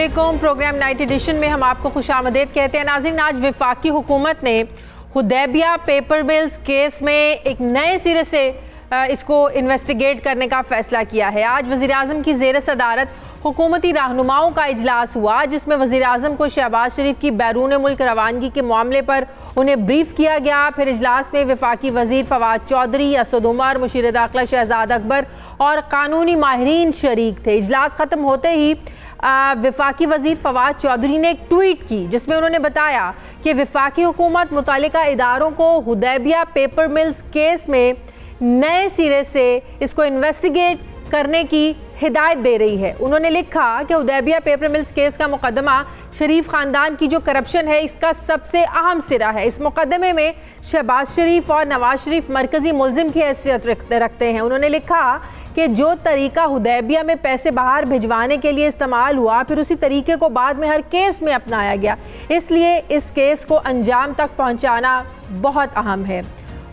अस्सलामुअलैकुम। Programme night addition में हम आपको खुशामदीद कहते हैं। नाज़रीन, आज वफाकी हुकूमत ने हुदैबिया पेपर मिल्स केस में एक नए सिरे से इसको इन्वेस्टिगेट करने का फ़ैसला किया है। आज वज़ीर-ए-आज़म की ज़ेर सदारत हुकूमती रहनुमाओं का इजलास हुआ, जिसमें वज़ीर-ए-आज़म को शहबाज शरीफ की बैरून मुल्क रवानगी के मामले पर उन्हें ब्रीफ किया गया। फिर इजलास में वफाकी वज़ीर फवाद चौधरी, असद उमर, मुशीर दाखिला शहजाद अकबर और कानूनी माहिरीन शरीक थे। इजलास ख़त्म होते ही वफाकी वज़ीर फवाद चौधरी ने एक ट्वीट की, जिसमें उन्होंने बताया कि वफाकी हुकूमत मुतल्लिका इदारों को हुदैबिया पेपर मिल्स केस में नए सिरे से इसको इन्वेस्टिगेट करने की हिदायत दे रही है। उन्होंने लिखा कि हुदैबिया पेपर मिल्स केस का मुकदमा शरीफ ख़ानदान की जो करप्शन है, इसका सबसे अहम सिरा है। इस मुकदमे में शहबाज शरीफ और नवाज शरीफ मरकज़ी मुलजिम की हैसियत रखते हैं। उन्होंने लिखा कि जो तरीका हुदैबिया में पैसे बाहर भिजवाने के लिए इस्तेमाल हुआ, फिर उसी तरीके को बाद में हर केस में अपनाया गया। इसलिए इस केस को अंजाम तक पहुँचाना बहुत अहम है।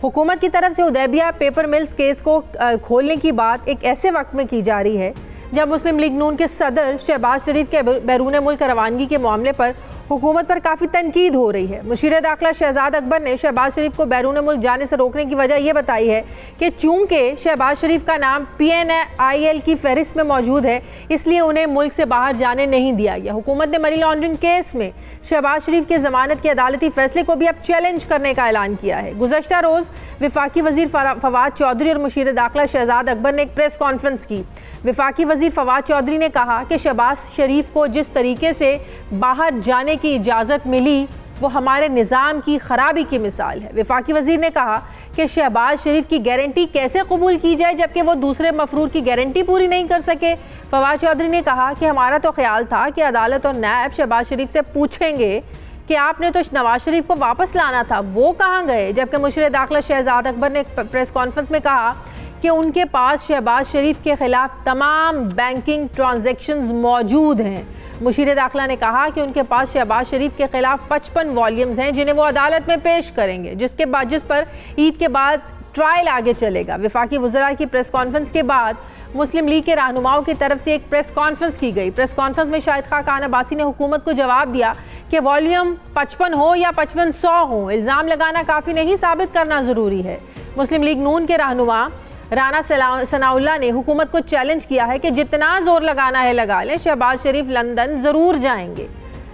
हुकूमत की तरफ से हुदैबिया पेपर मिल्स केस को खोलने की बात एक ऐसे वक्त में की जा रही है जब मुस्लिम लीग नून के सदर शहबाज शरीफ के बैरून मुल्क रवानगी के मामले पर हुकूमत पर काफ़ी तनकीद हो रही है। मुशीर दाखिला शहजाद अकबर ने शहबाज शरीफ को बैरून मुल्क जाने से रोकने की वजह यह बताई है कि चूंकि शहबाज शरीफ का नाम PNIL की फहरिस्त में मौजूद है, इसलिए उन्हें मुल्क से बाहर जाने नहीं दिया गया। हुकूमत ने मनी लॉन्ड्रिंग केस में शहबाज शरीफ की जमानत के अदालती फैसले को भी अब चैलेंज करने का ऐलान किया है। गुज़श्ता रोज़ वफाकी वज़ीर फवाद चौधरी और मुशीर दाखिला शहजाद अकबर ने एक प्रेस कॉन्फ्रेंस की। वफाकी वज़ीर फवाद चौधरी ने कहा कि शहबाज शरीफ को जिस तरीके से बाहर जाने की इजाज़त मिली, वो हमारे निज़ाम की ख़राबी की मिसाल है। वफाकी वज़ीर ने कहा कि शहबाज शरीफ की गारंटी कैसे कबूल की जाए जबकि वो दूसरे मफरूर की गारंटी पूरी नहीं कर सके। फवाद चौधरी ने कहा कि हमारा तो ख्याल था कि अदालत और नायब शहबाज शरीफ से पूछेंगे कि आपने तो नवाज शरीफ को वापस लाना था, वो कहाँ गए। जबकि मुशीर दाखिला शहजाद अकबर ने प्रेस कॉन्फ्रेंस में कहा कि उनके पास शहबाज शरीफ के ख़िलाफ़ तमाम बैंकिंग ट्रांजैक्शंस मौजूद हैं। मुशीर दाखिला ने कहा कि उनके पास शहबाज शरीफ के ख़िलाफ़ 55 वॉल्यूम्स हैं जिन्हें वो अदालत में पेश करेंगे, जिस पर ईद के बाद ट्रायल आगे चलेगा। वफाकी वज़रा की प्रेस कॉन्फ्रेंस के बाद मुस्लिम लीग के रहनुमाओं की तरफ से एक प्रेस कॉन्फ्रेंस की गई। प्रेस कॉन्फ्रेंस में शाहिद खान अब्बासी ने हुकूमत को जवाब दिया कि वॉल्यूम 55 हो या 5500 हो, इल्ज़ाम लगाना काफ़ी नहीं, साबित करना ज़रूरी है। मुस्लिम लीग नून के रहनुमा राना सनाउल्लाह ने हुकूमत को चैलेंज किया है कि जितना जोर लगाना है लगा लें, शहबाज शरीफ लंदन ज़रूर जाएंगे।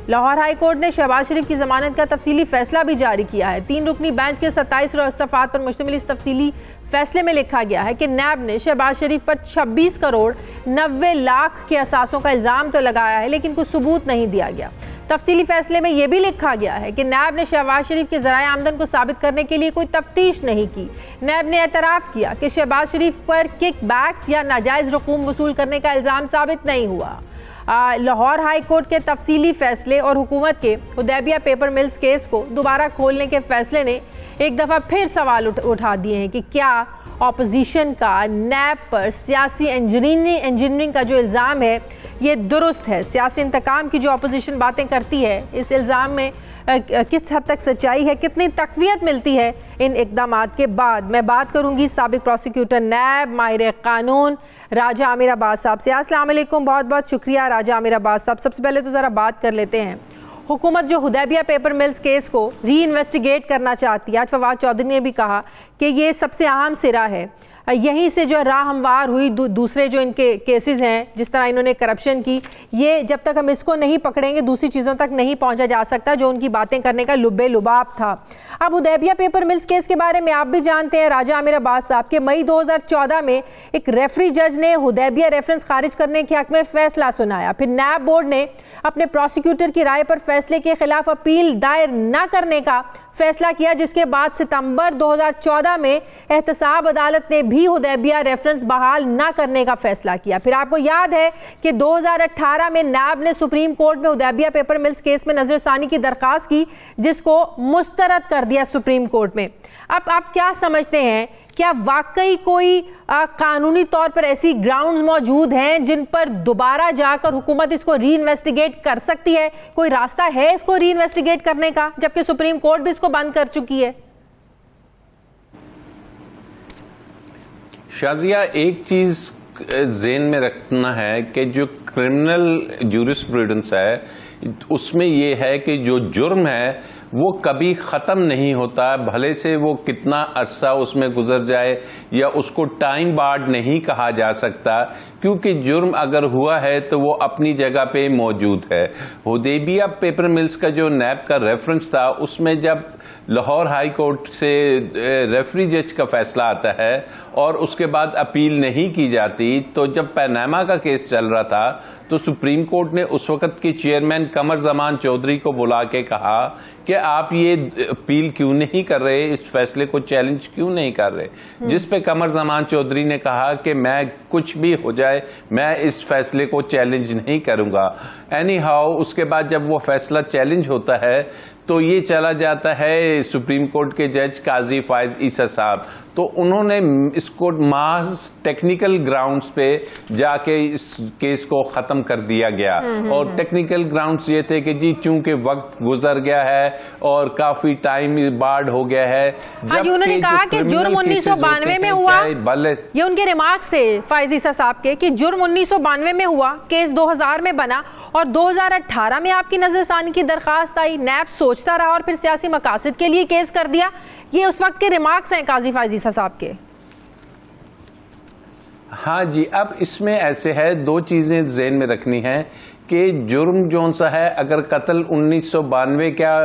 लाहौर हाई कोर्ट ने शहबाज शरीफ की ज़मानत का तफसीली फ़ैसला भी जारी किया है। 3 रुकनी बेंच के 27 सफ़ात पर मुश्तमिल इस तफसीली फ़ैसले में लिखा गया है कि नैब ने शहबाज शरीफ पर 26 करोड़ 90 लाख के असासों का इल्ज़ाम तो लगाया है, लेकिन कुछ सबूत नहीं दिया गया। तफसीली फ़ैसले में यह भी लिखा गया है कि नैब ने शहबाज शरीफ के ज़राए आमदन को साबित करने के लिए कोई तफ्तीश नहीं की। नैब ने एतराफ़ किया कि शहबाज शरीफ पर किक बैक्स या नाजायज़ रकूम वसूल करने का इल्ज़ाम साबित नहीं हुआ। लाहौर हाई कोर्ट के तफसीली फ़ैसले और हुकूमत के हुदैबिया पेपर मिल्स केस को दोबारा खोलने के फ़ैसले ने एक दफ़ा फिर सवाल उठा दिए हैं कि क्या ऑपोजिशन का नैब पर सियासी इंजीनियरिंग का जो इल्ज़ाम है ये दुरुस्त है। सियासी इंतकाम की जो ऑपोजिशन बातें करती है, इस इल्ज़ाम में किस हद तक सच्चाई है, कितनी तक़वियत मिलती है इन इक़दामात के बाद। मैं बात करूंगी साबिक़ प्रोसिक्यूटर नैब माहिर क़ानून राजा आमिर अब्बास साहब से। अस्सलाम वालेकुम, बहुत बहुत शुक्रिया राजा आमिर अब्बास साहब। सबसे पहले तो ज़रा बात कर लेते हैं, हुकूमत जो हुदैबिया पेपर मिल्स केस को री इन्वेस्टिगेट करना चाहती है, आज फवाद चौधरी ने भी कहा कि ये सबसे अहम सिरा है, यहीं से जो राह हमवार हुई दूसरे जो इनके केसेस हैं, जिस तरह इन्होंने करप्शन की, ये जब तक हम इसको नहीं पकड़ेंगे दूसरी चीज़ों तक नहीं पहुंचा जा सकता जो उनकी बातें करने का लुब्बे लुबाब था। अब हुदैबिया पेपर मिल्स केस के बारे में आप भी जानते हैं राजा आमिर अब्बास साहब के मई 2014 में एक रेफरी जज ने हुदैबिया रेफरेंस खारिज करने के हक में फैसला सुनाया। फिर नैब बोर्ड ने अपने प्रोसिक्यूटर की राय पर फैसले के खिलाफ अपील दायर न करने का फैसला किया, जिसके बाद सितंबर 2014 में एहतसाब अदालत ने भी हुदैबिया रेफरेंस बहाल न करने का फैसला किया। फिर आपको याद है कि 2018 में नैब ने सुप्रीम कोर्ट में हुदैबिया पेपर मिल्स केस में नजरसानी की दरखास्त की, जिसको मुस्तरद कर दिया सुप्रीम कोर्ट में। अब आप क्या समझते हैं, क्या वाकई कोई कानूनी तौर पर ऐसी ग्राउंड्स मौजूद हैं जिन पर दोबारा जाकर हुकूमत इसको री इन्वेस्टिगेट कर सकती है? कोई रास्ता है इसको री इन्वेस्टिगेट करने का, जबकि सुप्रीम कोर्ट भी इसको बंद कर चुकी है? शाजिया, एक चीज ज़हन में रखना है कि जो क्रिमिनल जूरिस्प्रूडेंस है उसमें ये है कि जो जुर्म है वो कभी ख़त्म नहीं होता, भले से वो कितना अरसा उसमें गुजर जाए या उसको टाइम बार्ड नहीं कहा जा सकता, क्योंकि जुर्म अगर हुआ है तो वो अपनी जगह पे मौजूद है। हुदैबिया पेपर मिल्स का जो नैब का रेफरेंस था उसमें जब लाहौर हाई कोर्ट से रेफरी जज का फैसला आता है और उसके बाद अपील नहीं की जाती, तो जब पनामा का केस चल रहा था तो सुप्रीम कोर्ट ने उस वक्त के चेयरमैन कमर जमान चौधरी को बुला के कहा कि आप ये अपील क्यों नहीं कर रहे, इस फैसले को चैलेंज क्यों नहीं कर रहे, जिस पे कमर जमान चौधरी ने कहा कि मैं कुछ भी हो जाए मैं इस फैसले को चैलेंज नहीं करूंगा। एनी हाउ उसके बाद जब वो फैसला चैलेंज होता है तो ये चला जाता है सुप्रीम कोर्ट के जज काजी फायज ईसा साहब, तो उन्होंने इसको महज टेक्निकल ग्राउंड्स पे जाके इस केस को खत्म कर दिया गया। और टेक्निकल ग्राउंड्स ये थे कि जी चूंकि वक्त गुजर गया है और काफी टाइम बार्ड हो गया है। हाँ जी, उन्होंने कहा कि जुर्म 1992 में हुआ, ये उनके रिमार्क्स थे फायज ईसा साहब के कि जुर्म 1992 में हुआ, केस 2000 में बना और 2018 में आपकी नजरसानी की दरखास्त आई, नैब सोचता रहा और फिर सियासी मकासद के लिए केस कर दिया। ये उस वक्त के रिमार्क्स हैं काजी फायज ईसा साहब के। हाँ जी, अब इसमें ऐसे है, दो चीजें ज़हन में रखनी है कि जुर्म जौन सा है अगर कत्ल 1992 क्या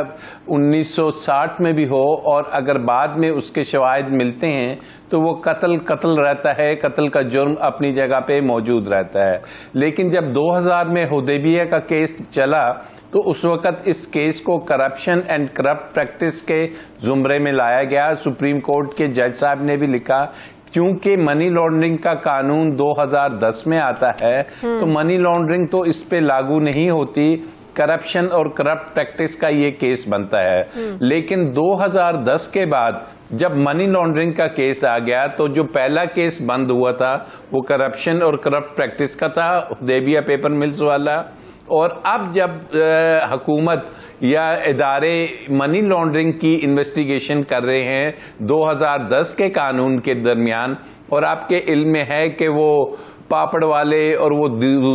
1960 में भी हो और अगर बाद में उसके शवाहिद मिलते हैं तो वो कत्ल रहता है, कत्ल का जुर्म अपनी जगह पे मौजूद रहता है। लेकिन जब 2000 में हुदैबिया का केस चला तो उस वक्त इस केस को करप्शन एंड करप्ट प्रैक्टिस के जुमरे में लाया गया। सुप्रीम कोर्ट के जज साहब ने भी लिखा क्योंकि मनी लॉन्ड्रिंग का कानून 2010 में आता है तो मनी लॉन्ड्रिंग तो इस पे लागू नहीं होती, करप्शन और करप्ट प्रैक्टिस का ये केस बनता है। लेकिन 2010 के बाद जब मनी लॉन्ड्रिंग का केस आ गया तो जो पहला केस बंद हुआ था वो करप्शन और करप्ट प्रैक्टिस का था, हुदैबिया पेपर मिल्स वाला। और अब जब हुकूमत या इदारे मनी लॉन्ड्रिंग की इन्वेस्टिगेशन कर रहे हैं 2010 के कानून के दरमियान, और आपके इल्म में है कि वो पापड़ वाले और वो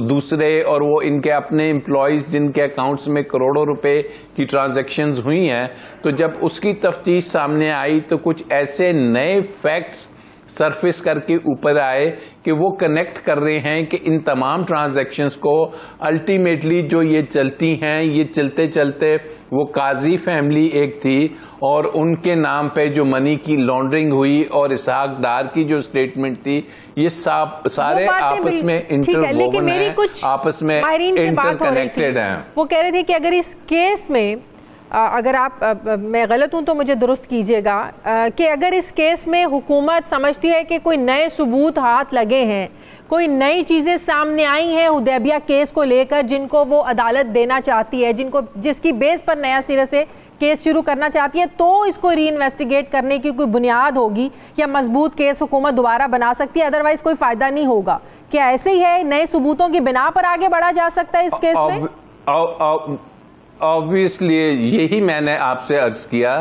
दूसरे और वो इनके अपने एम्प्लॉयज जिनके अकाउंट्स में करोड़ों रुपए की ट्रांजैक्शंस हुई हैं, तो जब उसकी तफ्तीश सामने आई तो कुछ ऐसे नए फैक्ट्स सरफेस करके ऊपर आए कि वो कनेक्ट कर रहे हैं कि इन तमाम ट्रांजैक्शंस को अल्टीमेटली जो ये चलती हैं, ये चलते चलते वो काजी फैमिली एक थी और उनके नाम पे जो मनी की लॉन्ड्रिंग हुई और इसहाक डार की जो स्टेटमेंट थी, ये सारे आपस में इंटरवोवन हैं, आपस में इंटरकनेक्टेड हैं। वो कह रहे थे कि अगर इस केस में अगर मैं गलत हूं तो मुझे दुरुस्त कीजिएगा कि अगर इस केस में हुकूमत समझती है कि कोई नए सबूत हाथ लगे हैं, कोई नई चीज़ें सामने आई हैं हुदैबिया केस को लेकर जिनको वो अदालत देना चाहती है, जिसकी बेस पर नया सिरे से केस शुरू करना चाहती है, तो इसको री इन्वेस्टिगेट करने की कोई बुनियाद होगी या मजबूत केस हुकूमत दोबारा बना सकती है, अदरवाइज कोई फ़ायदा नहीं होगा। क्या ऐसे ही है, नए सबूतों की बिना पर आगे बढ़ा जा सकता है इस केस में? ऑब्वियसली यही मैंने आपसे अर्ज किया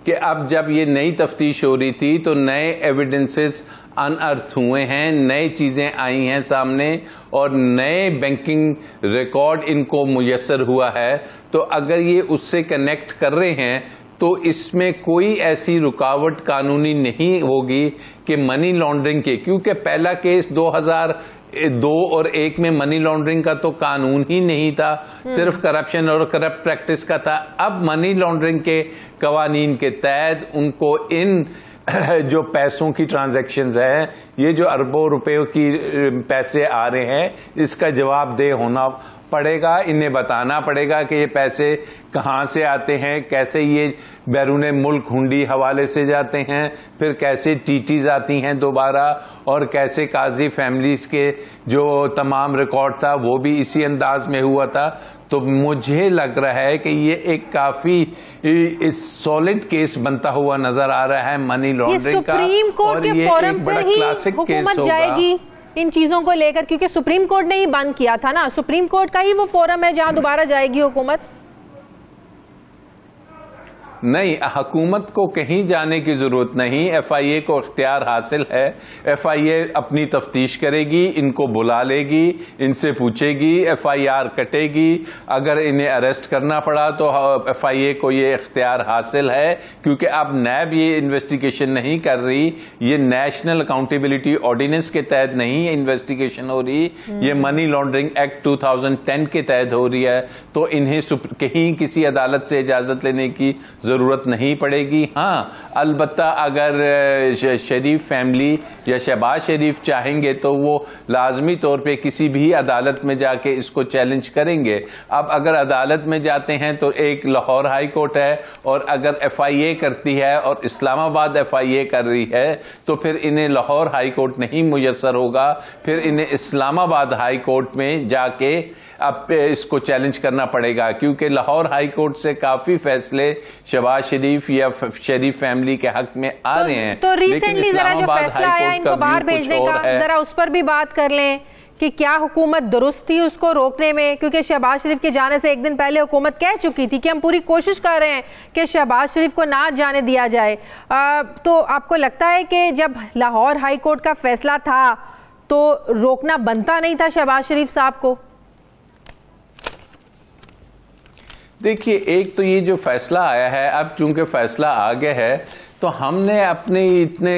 कि अब जब ये नई तफ्तीश हो रही थी तो नए एविडेंसेस अनअर्थ हुए हैं, नई चीजें आई हैं सामने और नए बैंकिंग रिकॉर्ड इनको मुयस्सर हुआ है। तो अगर ये उससे कनेक्ट कर रहे हैं तो इसमें कोई ऐसी रुकावट कानूनी नहीं होगी कि मनी लॉन्ड्रिंग के, क्योंकि पहला केस 2002 और 1 में मनी लॉन्ड्रिंग का तो कानून ही नहीं था, सिर्फ करप्शन और करप्ट प्रैक्टिस का था। अब मनी लॉन्ड्रिंग के कवानीन के तहत उनको इन जो पैसों की ट्रांजैक्शंस है, ये जो अरबों रुपयों की पैसे आ रहे हैं, इसका जवाबदेह होना पड़ेगा, इन्हें बताना पड़ेगा कि ये पैसे कहाँ से आते हैं, कैसे ये बैरूने मुल्क हुंडी हवाले से जाते हैं, फिर कैसे टीटीज आती हैं दोबारा, और कैसे काजी फैमिलीज के जो तमाम रिकॉर्ड था वो भी इसी अंदाज में हुआ था। तो मुझे लग रहा है कि ये एक काफी सॉलिड केस बनता हुआ नजर आ रहा है मनी लॉन्ड्रिंग का, और ये एक बड़ा क्लासिक केस होगा इन चीजों को लेकर, क्योंकि सुप्रीम कोर्ट ने ही बंद किया था ना, सुप्रीम कोर्ट का ही वो फोरम है जहां दोबारा जाएगी हुकूमत। नहीं, हुकूमत को कहीं जाने की जरूरत नहीं। FIA को इख्तियार हासिल है। FIA अपनी तफ्तीश करेगी, इनको बुला लेगी, इनसे पूछेगी, FIR कटेगी। अगर इन्हें अरेस्ट करना पड़ा तो FIA को ये इख्तियार हासिल है, क्योंकि अब नैब ये इन्वेस्टिगेशन नहीं कर रही। ये नेशनल अकाउंटेबिलिटी ऑर्डिनेंस के तहत नहीं इन्वेस्टिगेशन हो रही, ये मनी लॉन्ड्रिंग एक्ट 2010 के तहत हो रही है। तो इन्हें कहीं किसी अदालत से इजाजत लेने की जरूरत नहीं पड़ेगी। हाँ, अलबत्ता अगर शरीफ फैमिली या शहबाज शरीफ चाहेंगे तो वो लाजमी तौर पे किसी भी अदालत में जाके इसको चैलेंज करेंगे। अब अगर अदालत में जाते हैं तो एक लाहौर हाई कोर्ट है, और अगर FIA करती है और इस्लामाबाद FIA कर रही है तो फिर इन्हें लाहौर हाई कोर्ट नहीं मुयस्सर होगा, फिर इन्हें इस्लामाबाद हाई कोर्ट में जाके अब इसको चैलेंज करना पड़ेगा, क्योंकि लाहौर हाई कोर्ट से काफी फैसले शहबाज शरीफ या शरीफ फैमिली के हक में आ रहे हैं। तो रिसेंटली जरा जो फैसला आया इनको बाहर भेजने का, जरा उस पर भी बात कर लें कि क्या हुकूमत दुरुस्त थी उसको रोकने में, क्योंकि शहबाज शरीफ के जाने से एक दिन पहले हुकूमत कह चुकी थी कि हम पूरी कोशिश कर रहे हैं कि शहबाज शरीफ को ना जाने दिया जाए। तो आपको लगता है कि जब लाहौर हाई कोर्ट का फैसला था तो रोकना बनता नहीं था शहबाज शरीफ साहब को? देखिए, एक तो ये जो फैसला आया है, अब चूंकि फैसला आ गया है तो हमने अपने इतने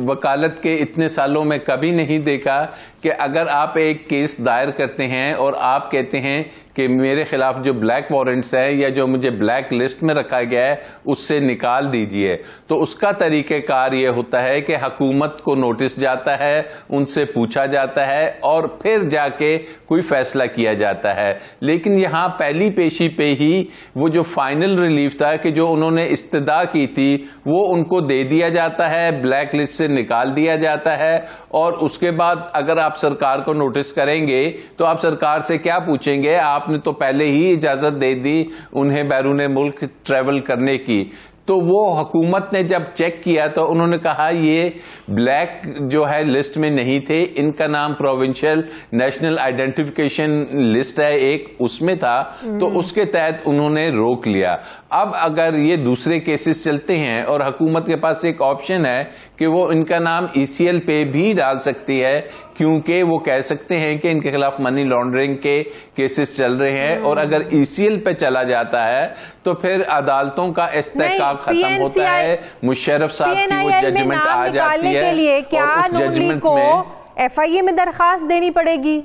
वकालत के इतने सालों में कभी नहीं देखा कि अगर आप एक केस दायर करते हैं और आप कहते हैं कि मेरे खिलाफ जो ब्लैक वारंट्स है या जो मुझे ब्लैक लिस्ट में रखा गया है उससे निकाल दीजिए, तो उसका तरीक़ेकार ये होता है कि हुकूमत को नोटिस जाता है, उनसे पूछा जाता है और फिर जाके कोई फैसला किया जाता है। लेकिन यहाँ पहली पेशी पे ही वो जो फाइनल रिलीफ था कि जो उन्होंने इस्तदा की थी वो उनको दे दिया जाता है, ब्लैक लिस्ट से निकाल दिया जाता है। और उसके बाद अगर आप सरकार को नोटिस करेंगे तो आप सरकार से क्या पूछेंगे? आपने तो पहले ही इजाजत दे दी उन्हें बैरून मुल्क ट्रैवल करने की। तो वो हुकूमत ने जब चेक किया तो उन्होंने कहा ये ब्लैक जो है लिस्ट में नहीं थे, इनका नाम प्रोविंशियल नेशनल आइडेंटिफिकेशन लिस्ट है एक, उसमें था, तो उसके तहत उन्होंने रोक लिया। अब अगर ये दूसरे केसेस चलते हैं और हुकूमत के पास एक ऑप्शन है कि वो इनका नाम ECL पे भी डाल सकती है, क्योंकि वो कह सकते हैं कि इनके खिलाफ मनी लॉन्ड्रिंग के केसेस चल रहे हैं, और अगर ECL पे चला जाता है तो फिर अदालतों का इस्तेकाक खत्म होता है, मुशर्रफ साहब की वो जजमेंट आ जाती है, के लिए क्या और उस जजमेंट को में FIA में दरखास्त देनी पड़ेगी?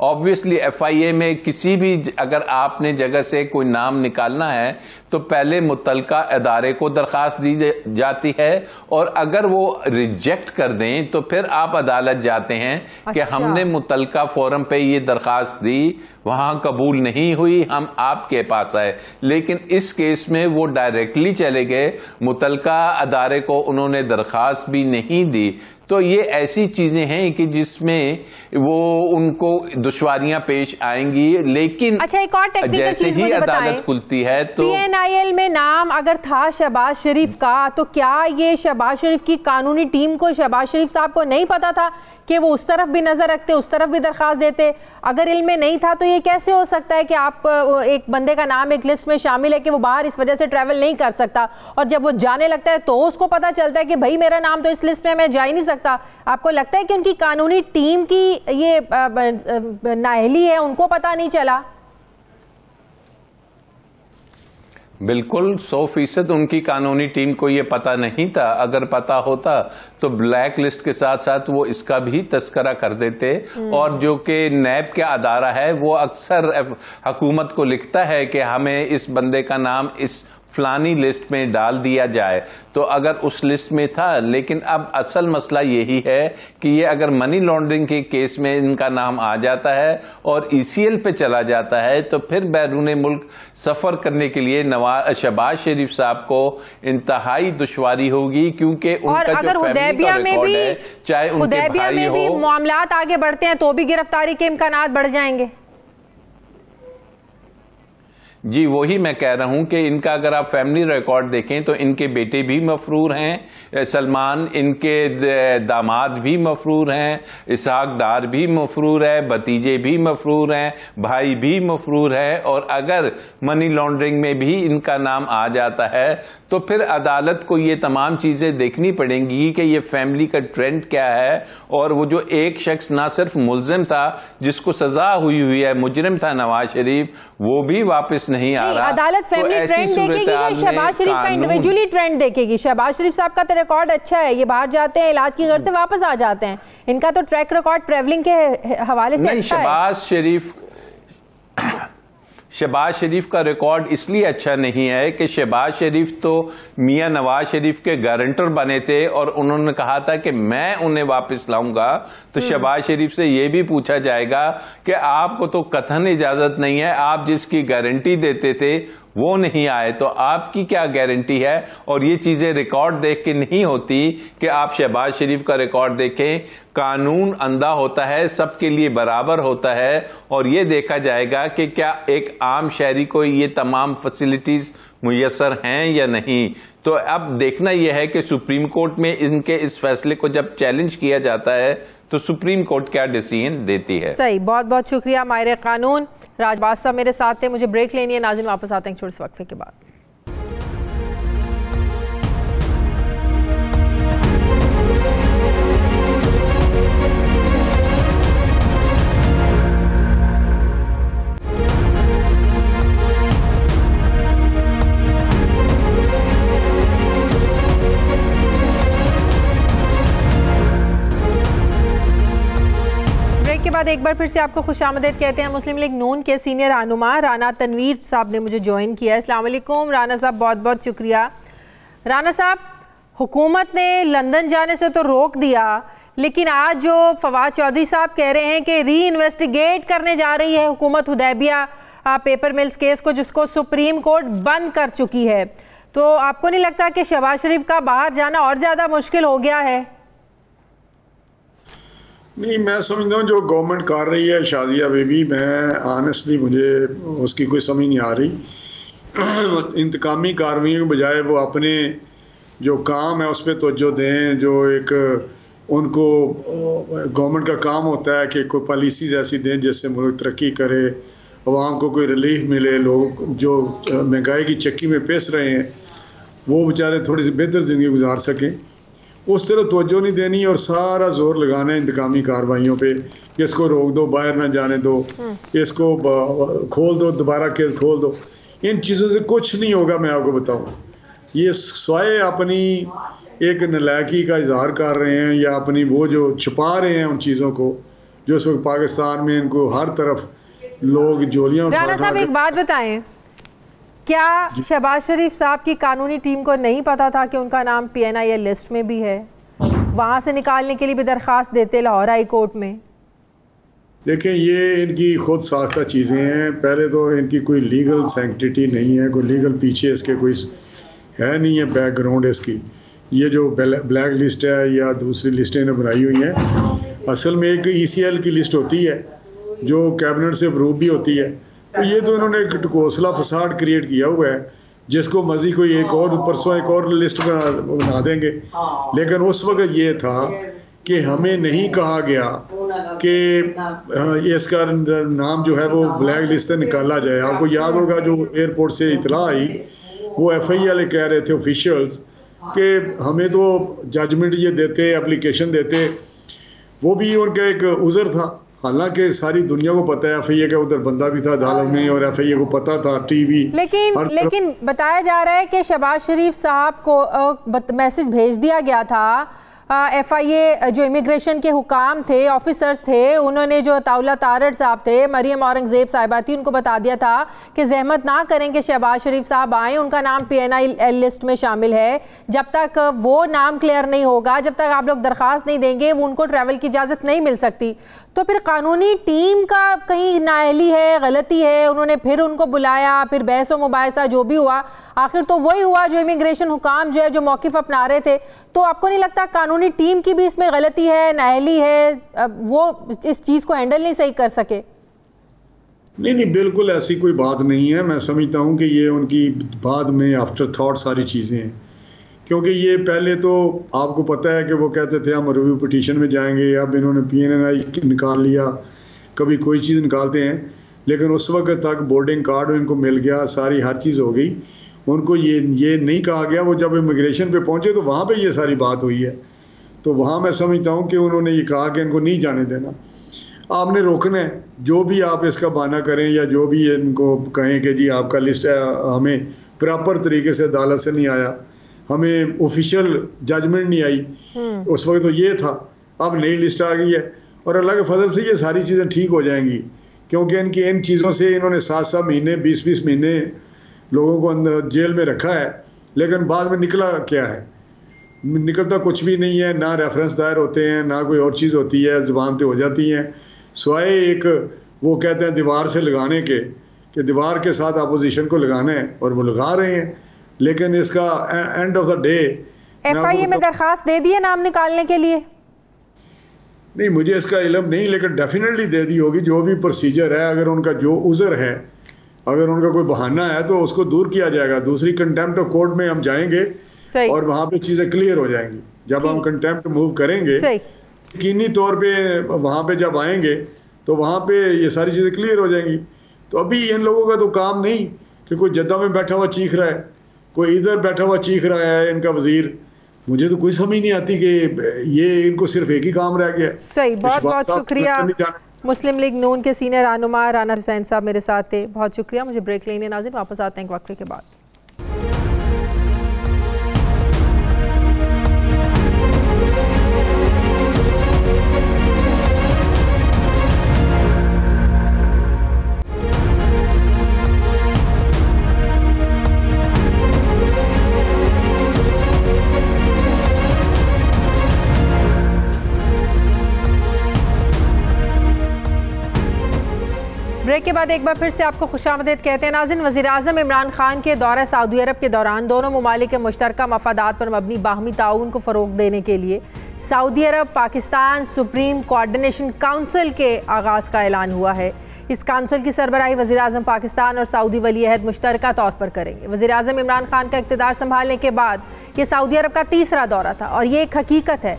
ऑब्वियसली FIA में किसी भी अगर आपने जगह से कोई नाम निकालना है तो पहले मुतलका अदारे को दरखास्त दी जाती है, और अगर वो रिजेक्ट कर दें तो फिर आप अदालत जाते हैं कि हमने मुतलका फोरम पे ये दरखास्त दी, वहां कबूल नहीं हुई, हम आपके पास आए। लेकिन इस केस में वो डायरेक्टली चले गए, मुतलका अदारे को उन्होंने दरखास्त भी नहीं दी। तो ये ऐसी चीजें हैं कि जिसमें वो उनको दुश्वारियां पेश आएंगी। लेकिन अच्छा, एक और टेक्निकल जैसे चीज ही मुझे अदालत खुलती है तो PNIL में नाम अगर था शहबाज शरीफ का, तो क्या ये शहबाज शरीफ की कानूनी टीम को, शहबाज शरीफ साहब को नहीं पता था कि वो उस तरफ भी नजर रखते, उस तरफ भी दरखास्त देते? अगर इल्म में नहीं था तो ये कैसे हो सकता है कि आप एक बंदे का नाम एक लिस्ट में शामिल है कि वो बाहर इस वजह से ट्रैवल नहीं कर सकता, और जब वो जाने लगता है तो उसको पता चलता है कि भाई मेरा नाम तो इस लिस्ट में, मैं जा ही नहीं सकता? आपको लगता है कि उनकी कानूनी टीम की ये नाअहली है, उनको पता नहीं चला? बिल्कुल 100% उनकी कानूनी टीम को ये पता नहीं था। अगर पता होता तो ब्लैक लिस्ट के साथ साथ वो इसका भी तस्करा कर देते, और जो कि नैब का अदारा है वो अक्सर हुकूमत को लिखता है कि हमें इस बंदे का नाम इस फलानी लिस्ट में डाल दिया जाए, तो अगर उस लिस्ट में था। लेकिन अब असल मसला यही है कि ये अगर मनी लॉन्ड्रिंग के केस में इनका नाम आ जाता है और ECL पे चला जाता है तो फिर बैरून मुल्क सफर करने के लिए शहबाज शरीफ साहब को इंतहाई दुश्वारी होगी, क्योंकि उनका जो फैमिली का रिकॉर्ड है, चाहे उनके भाई हो, मामलात आगे बढ़ते हैं तो भी गिरफ्तारी के इम्कानात बढ़ जाएंगे। जी वही मैं कह रहा हूं कि इनका अगर आप फैमिली रिकॉर्ड देखें तो इनके बेटे भी मफरूर हैं सलमान, इनके दामाद भी मफरूर हैं, इसहाक डार भी मफरूर है, भतीजे भी मफरूर हैं, भाई भी मफरूर है। और अगर मनी लॉन्ड्रिंग में भी इनका नाम आ जाता है तो फिर अदालत को ये तमाम चीजें देखनी पड़ेंगी कि ये फैमिली का ट्रेंड क्या है। और वो जो एक शख्स ना सिर्फ मुल्जिम था जिसको सजा हुई है, मुजरिम था नवाज शरीफ, वो भी वापस नहीं आ रहा। अदालत फैमिली ट्रेंड देखेगी या शहबाज शरीफ का इंडिविजुअली ट्रेंड देखेगी? शहबाज शरीफ साहब का तो रिकॉर्ड अच्छा है, ये बाहर जाते हैं, इलाज की घर से वापस आ जाते हैं, इनका तो ट्रैक रिकॉर्ड ट्रैवलिंग के हवाले से अच्छा है। शहबाज शरीफ का रिकॉर्ड इसलिए अच्छा नहीं है कि शहबाज शरीफ तो मियां नवाज शरीफ के गारंटर बने थे और उन्होंने कहा था कि मैं उन्हें वापस लाऊंगा। तो शहबाज शरीफ से यह भी पूछा जाएगा कि आपको तो कतई इजाजत नहीं है, आप जिसकी गारंटी देते थे वो नहीं आए तो आपकी क्या गारंटी है? और ये चीजें रिकॉर्ड देख के नहीं होती कि आप शहबाज शरीफ का रिकॉर्ड देखें। कानून अंधा होता है, सबके लिए बराबर होता है और ये देखा जाएगा कि क्या एक आम शहरी को ये तमाम फैसिलिटीज मुयस्सर हैं या नहीं। तो अब देखना यह है कि सुप्रीम कोर्ट में इनके इस फैसले को जब चैलेंज किया जाता है तो सुप्रीम कोर्ट क्या डिसीजन देती है। सही, बहुत बहुत शुक्रिया माहिर कानून राजबाज साहब मेरे साथ थे। मुझे ब्रेक लेनी है, नाज़रीन वापस आते हैं छोटे से वक्फे के बाद। बाद एक बार फिर से आपको खुशामदीद कहते हैं। मुस्लिम लीग नून के सीनियर रहनुमा राना तनवीर साहब ने मुझे ज्वाइन किया है। अस्सलाम वालेकुम राना साहब, बहुत बहुत शुक्रिया। राना साहब, हुकूमत ने लंदन जाने से तो रोक दिया, लेकिन आज जो फवाद चौधरी साहब कह रहे हैं कि री इन्वेस्टिगेट करने जा रही है हुकूमत हुदैबिया पेपर मिल्स केस को, जिसको सुप्रीम कोर्ट बंद कर चुकी है, तो आपको नहीं लगता कि शहबाज शरीफ का बाहर जाना और ज़्यादा मुश्किल हो गया है? नहीं, मैं समझता हूँ जो गवर्नमेंट कर रही है शाजिया बेबी, मैं ऑनेस्टली मुझे उसकी कोई समझ नहीं आ रही। इंतकामी कार्रवाई के बजाय वो अपने जो काम है उस पर तवज्जो दें। जो एक उनको गवर्नमेंट का काम होता है कि कोई पॉलिसीज़ ऐसी दें जिससे मुल्क तरक्की करे, अवाम को कोई रिलीफ मिले, लोग जो महंगाई की चक्की में पिस रहे हैं वो बेचारे थोड़ी सी बेहतर ज़िंदगी गुजार सकें। उस तरह तवज्जो नहीं देनी और सारा जोर लगाना है इंतकामी कार्रवाइयों पे कि इसको रोक दो, बाहर ना जाने दो, इसको खोल दो, दोबारा केस खोल दो। इन चीज़ों से कुछ नहीं होगा। मैं आपको बताऊं, ये स्वाय अपनी एक नलायकी का इजहार कर रहे हैं या अपनी वो जो छुपा रहे हैं उन चीज़ों को जो इस वक्त पाकिस्तान में इनको हर तरफ लोग जोलियाँ उठा। राना साहब, एक बात बताएं, क्या शहबाज शरीफ साहब की कानूनी टीम को नहीं पता था कि उनका नाम PNI लिस्ट में भी है? वहाँ से निकालने के लिए भी दरख्वास्त देते लाहौर हाई कोर्ट में। देखें, ये इनकी खुद साख्ता चीज़ें हैं। पहले तो इनकी कोई लीगल सैंक्टिटी नहीं है, कोई लीगल पीछे इसके कोई है नहीं है बैकग्राउंड इसकी। ये जो ब्लैक लिस्ट है या दूसरी लिस्टें इन्हें बनाई हुई हैं, असल में एक ECL की लिस्ट होती है जो कैबिनेट से अप्रूव भी होती है। तो ये तो इन्होंने एक घोंसला फसाड क्रिएट किया हुआ है जिसको मज़ी कोई एक और परसों एक और लिस्ट बना देंगे। लेकिन उस वक्त ये था कि हमें नहीं कहा गया कि इसका नाम जो है वो ब्लैक लिस्ट से निकाला जाए। आपको याद होगा जो एयरपोर्ट से इतला आई, वो FI वाले कह रहे थे ऑफिशियल्स कि हमें तो जजमेंट ये देते, एप्लीकेशन देते, वो भी उनका एक उज़र था। हालांकि सारी दुनिया को पता है FIA का उधर बंदा भी था अदालत में और FIA को पता था, टीवी। लेकिन बताया जा रहा है कि शहबाज शरीफ साहब को मैसेज भेज दिया गया था। FIA जो इमिग्रेशन के हुकाम थे, ऑफिसर्स थे, उन्होंने जो ताउला तारड़ साहब थे, मरियम औरंगजेब साहिबा थी, उनको बता दिया था कि जहमत ना करें कि शहबाज शरीफ साहब आएँ, उनका नाम PNI लिस्ट में शामिल है। जब तक वो नाम क्लियर नहीं होगा, जब तक आप लोग दरख्वास्त नहीं देंगे, वो उनको ट्रैवल की इजाज़त नहीं मिल सकती। तो फिर कानूनी टीम का कहीं नाअहली है, गलती है? उन्होंने फिर उनको बुलाया, फिर बहस व मुबाहिसा जो भी हुआ, आखिर तो वही हुआ जो इमिग्रेशन हुकाम जो है जो मौक़िफ़ अपना रहे थे। तो आपको नहीं लगता कानूनी टीम की भी इसमें गलती है, नाअहली है, वो इस चीज़ को हैंडल नहीं सही कर सके? नहीं, बिल्कुल ऐसी कोई बात नहीं है। मैं समझता हूँ कि ये उनकी बाद में आफ्टर थॉट सारी चीज़ें हैं, क्योंकि ये पहले तो आपको पता है कि वो कहते थे हम रिव्यू पिटीशन में जाएंगे, अब इन्होंने PNNI निकाल लिया, कभी कोई चीज़ निकालते हैं, लेकिन उस वक्त तक बोर्डिंग कार्ड इनको मिल गया, सारी हर चीज़ हो गई। उनको ये नहीं कहा गया, वो जब इमिग्रेशन पे पहुँचे तो वहाँ पे ये सारी बात हुई है। तो वहाँ मैं समझता हूँ कि उन्होंने ये कहा कि इनको नहीं जाने देना, आपने रोकना है। जो भी आप इसका बहाना करें या जो भी इनको कहें कि जी आपका लिस्ट हमें प्रॉपर तरीके से अदालत से नहीं आया, हमें ऑफिशियल जजमेंट नहीं आई, उस वक्त तो ये था, अब नई लिस्ट आ गई है और अल्लाह के फजल से ये सारी चीज़ें ठीक हो जाएंगी, क्योंकि इनकी इन चीज़ों से इन्होंने 7-7 महीने 20-20 महीने लोगों को अंदर जेल में रखा है, लेकिन बाद में निकला क्या है? निकलता कुछ भी नहीं है, ना रेफरेंस दायर होते हैं, ना कोई और चीज़ होती है, ज़ुबान पे हो जाती हैं, स्वाय एक वो कहते हैं दीवार से लगाने के, कि दीवार के साथ अपोजिशन को लगाना है, और वो लगा रहे हैं। लेकिन इसका end of the day FIA में दरखास्त दे दी है नाम निकालने के लिए? नहीं, मुझे इसका इल्म नहीं, लेकिन डेफिनेटली दे दी होगी। जो भी प्रोसीजर है, अगर उनका जो उज़र है, अगर उनका कोई बहाना है तो उसको दूर किया जाएगा। दूसरी कंटेम्प्ट ऑफ कोर्ट में हम जाएंगे और वहाँ पे चीज़ें क्लियर हो जाएंगी। जब हम कंटेम्प्ट मूव करेंगे, यकीनी तौर पे वहाँ पे जब आएंगे तो वहाँ पे ये सारी चीज़ें क्लियर हो जाएंगी। तो अभी इन लोगों का तो काम नहीं कि कोई जद्दा में बैठा हुआ चीख रहा है, कोई इधर बैठा हुआ चीख रहा है इनका वजीर। मुझे तो कोई समझ नहीं आती कि ये इनको सिर्फ एक ही काम रह गया। सही, बहुत बहुत शुक्रिया। मुस्लिम लीग नून के सीनियर रहनुमा राना हुसैन साहब मेरे साथ थे, बहुत शुक्रिया। मुझे ब्रेक लेने नाज़रीन, वापस आते हैं एक वक्फे के बाद। ब्रेक के बाद एक बार फिर से आपको खुशामदीद कहते हैं नाज़रीन। वज़ीर-ए-आज़म इमरान खान के दौरा सऊदी अरब के दौरान दोनों ममालिक के मुश्तरका मफादात पर मबनी बाहमी ताउन को फ़रोग़ देने के लिए सऊदी अरब पाकिस्तान सुप्रीम कोऑर्डिनेशन काउंसिल के आगाज़ का ऐलान हुआ है। इस काउंसिल की सरबराही वज़ीर-ए-आज़म पाकिस्तान और सऊदी वली अहद मुश्तरका तौर पर करेंगे। वज़ीर-ए-आज़म इमरान खान का इक़्तिदार संभालने के बाद ये सऊदी अरब का तीसरा दौरा था और ये एक हकीकत है